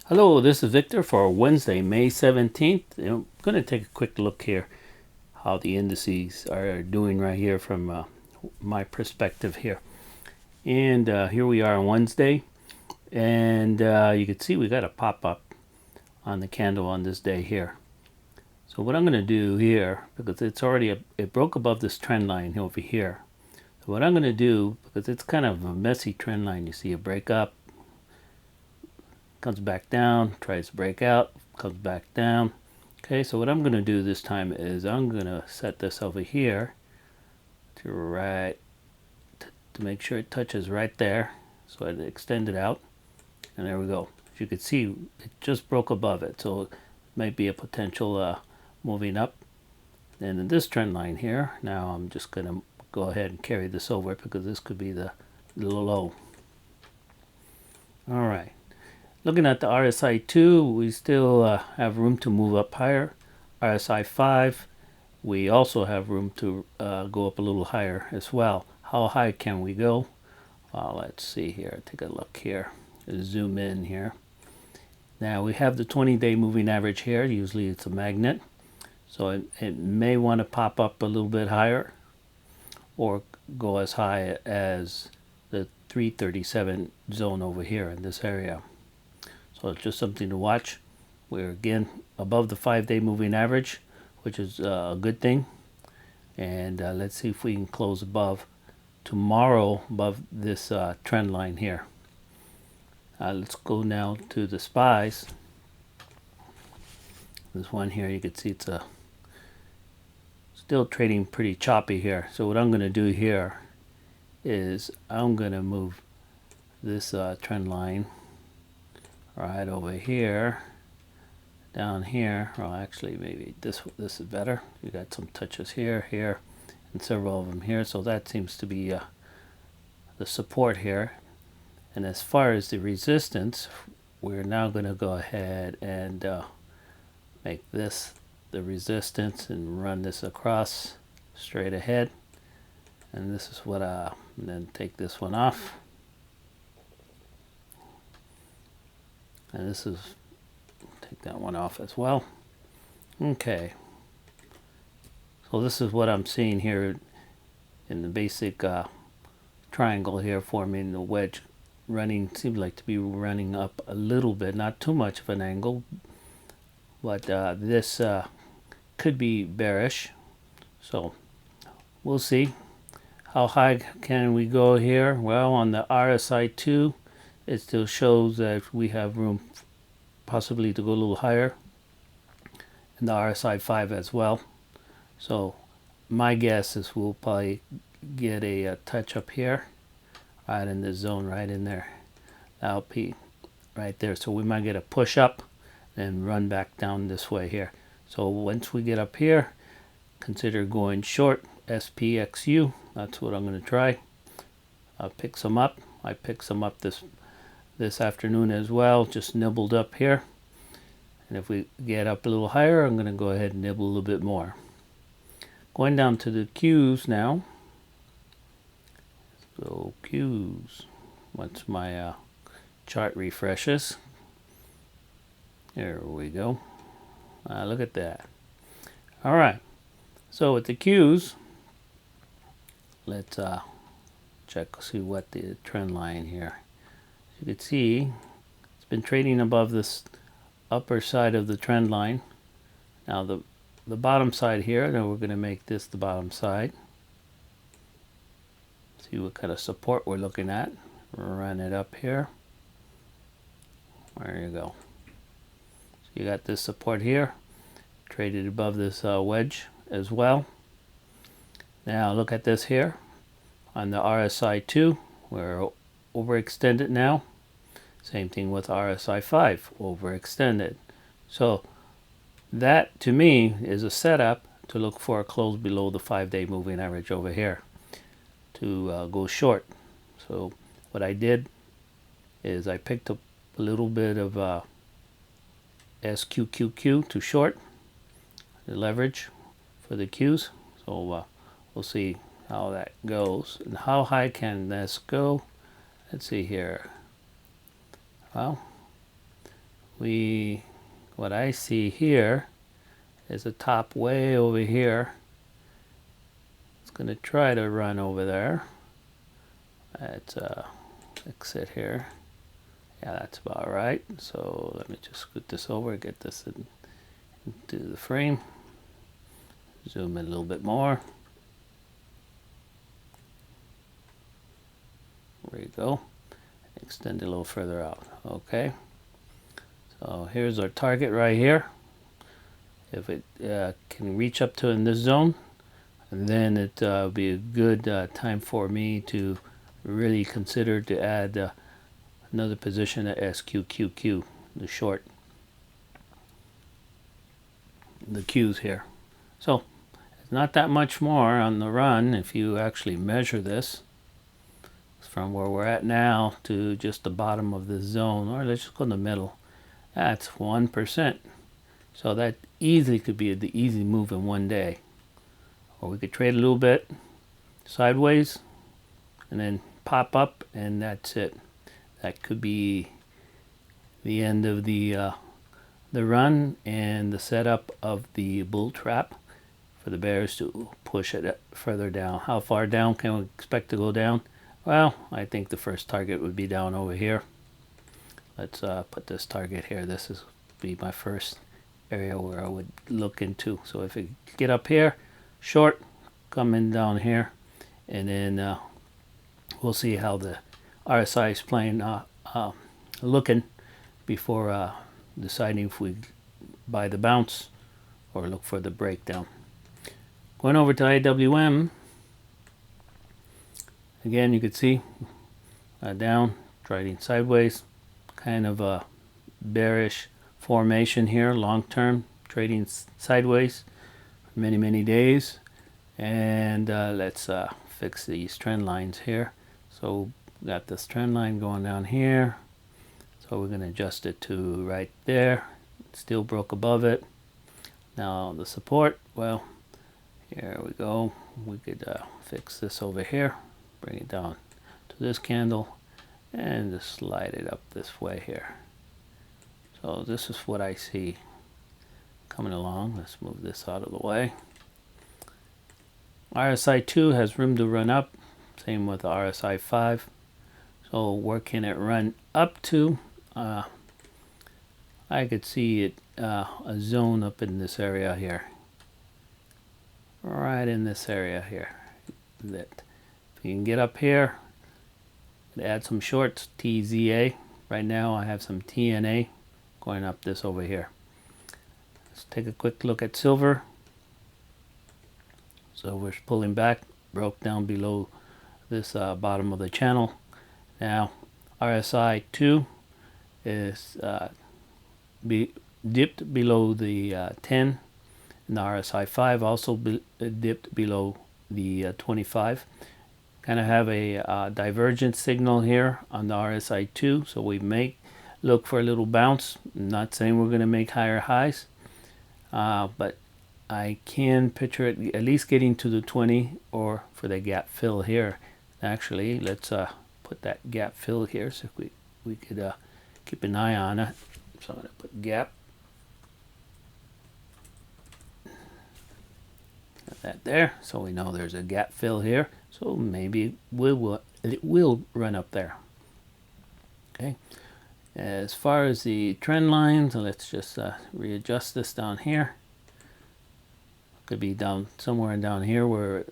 Hello, this is Victor for Wednesday, May 17th. I'm going to take a quick look here how the indices are doing right here from my perspective here. And here we are on Wednesday, and you can see we got a pop-up on the candle on this day here. So what I'm going to do here, because it broke above this trend line over here. So what I'm going to do, because it's kind of a messy trend line, you see a break up, comes back down, tries to break out, comes back down. Okay, so what I'm going to do this time is I'm going to set this over here to make sure it touches right there. So I extend it out, and there we go. As you can see, it just broke above it, so it might be a potential moving up. And in this trend line here, now I'm just going to go ahead and carry this over because this could be the low. All right. Looking at the RSI 2, we still have room to move up higher. RSI 5, we also have room to go up a little higher as well. How high can we go? Well, let's see here. Take a look here. Zoom in here. Now we have the 20-day moving average here. Usually it's a magnet. So it may want to pop up a little bit higher or go as high as the 337 zone over here in this area. So it's just something to watch. We're again above the 5-day moving average, which is a good thing. And let's see if we can close above tomorrow, above this trend line here. Let's go now to the SPYs. This one here, you can see it's still trading pretty choppy here. So what I'm going to do here is I'm going to move this trend line right over here, down here. Well, actually, maybe this is better. You got some touches here, here, and several of them here. So that seems to be the support here. And as far as the resistance, we're now going to go ahead and make this the resistance and run this across straight ahead. And this is what and then take this one off. And this is, take that one off as well. Okay. So this is what I'm seeing here in the basic triangle here, forming the wedge running, seems like to be running up a little bit, not too much of an angle, but this could be bearish. So we'll see. How high can we go here? Well, on the RSI 2, it still shows that we have room possibly to go a little higher, and the RSI 5 as well. So my guess is we'll probably get a touch up here, right in this zone, right in there, LP, right there. So we might get a push up and run back down this way here. So once we get up here, consider going short SPXU. That's what I'm going to try. I'll pick some up. I picked some up this afternoon as well, just nibbled up here. And if we get up a little higher, I'm going to go ahead and nibble a little bit more. Going down to the Qs now. So Qs, once my chart refreshes. There we go. Look at that. All right. So with the Qs, let's check, see what the trend line here. You can see it's been trading above this upper side of the trend line. Now the bottom side here, then we're going to make this the bottom side. See what kind of support we're looking at. Run it up here. There you go. So you got this support here. Traded above this wedge as well. Now look at this here. On the RSI 2, we're overextended now. Same thing with RSI 5, overextended. So that to me is a setup to look for a close below the 5-day moving average over here to go short. So what I did is I picked up a little bit of SQQQ to short the leverage for the Qs. So we'll see how that goes. And how high can this go? Let's see here. Well, what I see here is a top way over here. It's going to try to run over there. Let's exit here. Yeah, that's about right. So let me just scoot this over, get this into the frame. Zoom in a little bit more. There you go. Extend it a little further out. Okay. So here's our target right here. If it can reach up to in this zone, and then it will be a good time for me to really consider to add another position at SQQQ, the short, the Qs here. So it's not that much more on the run if you actually measure this from where we're at now to just the bottom of the zone, or let's just go in the middle. That's 1%. So that easily could be the easy move in one day. Or we could trade a little bit sideways and then pop up, and that's it. That could be the end of the run and the setup of the bull trap for the bears to push it further down. How far down can we expect to go down? Well, I think the first target would be down over here. Let's put this target here. This is be my first area where I would look into. So if we get up here, short, come in down here, and then we'll see how the RSI is playing, looking before deciding if we buy the bounce or look for the breakdown. Going over to IWM, again you could see down, trading sideways, kind of a bearish formation here, long term, trading sideways for many days. And let's fix these trend lines here. So we got this trend line going down here, so we're going to adjust it to right there. Still broke above it. Now the support, well, here we go. We could fix this over here, bring it down to this candle, and just slide it up this way here. So this is what I see coming along. Let's move this out of the way. RSI 2 has room to run up. Same with RSI 5. So where can it run up to? I could see it a zone up in this area here. Right in this area here. That if you can get up here, add some shorts, TZA. Right now I have some TNA going up this over here. Let's take a quick look at silver. So we're pulling back, broke down below this bottom of the channel. Now RSI 2 is dipped below the 10, and the RSI 5 also dipped below the 25. Kind of have a divergent signal here on the RSI 2, so we may look for a little bounce. I'm not saying we're going to make higher highs, but I can picture it at least getting to the 20 or for the gap fill here. Actually, let's put that gap fill here so we could keep an eye on it. So I'm going to put gap. Got that there, so we know there's a gap fill here. So maybe it will run up there. Okay. As far as the trend lines, let's just readjust this down here. Could be down somewhere down here where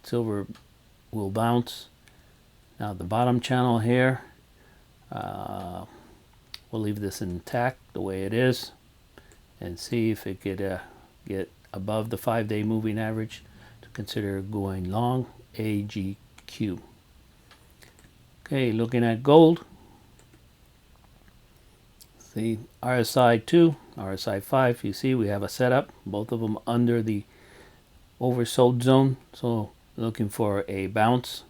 silver will bounce. Now the bottom channel here, we'll leave this intact the way it is and see if it could get above the 5-day moving average to consider going long AGQ. Okay, looking at gold. See RSI 2, RSI 5, you see we have a setup, both of them under the oversold zone. So looking for a bounce.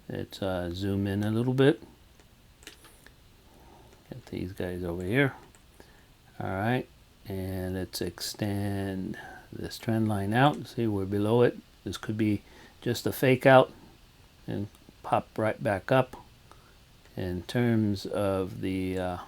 Let's zoom in a little bit. Get these guys over here. Alright, and let's extend this trend line out. See, we're below it. This could be just a fake out and pop right back up. In terms of the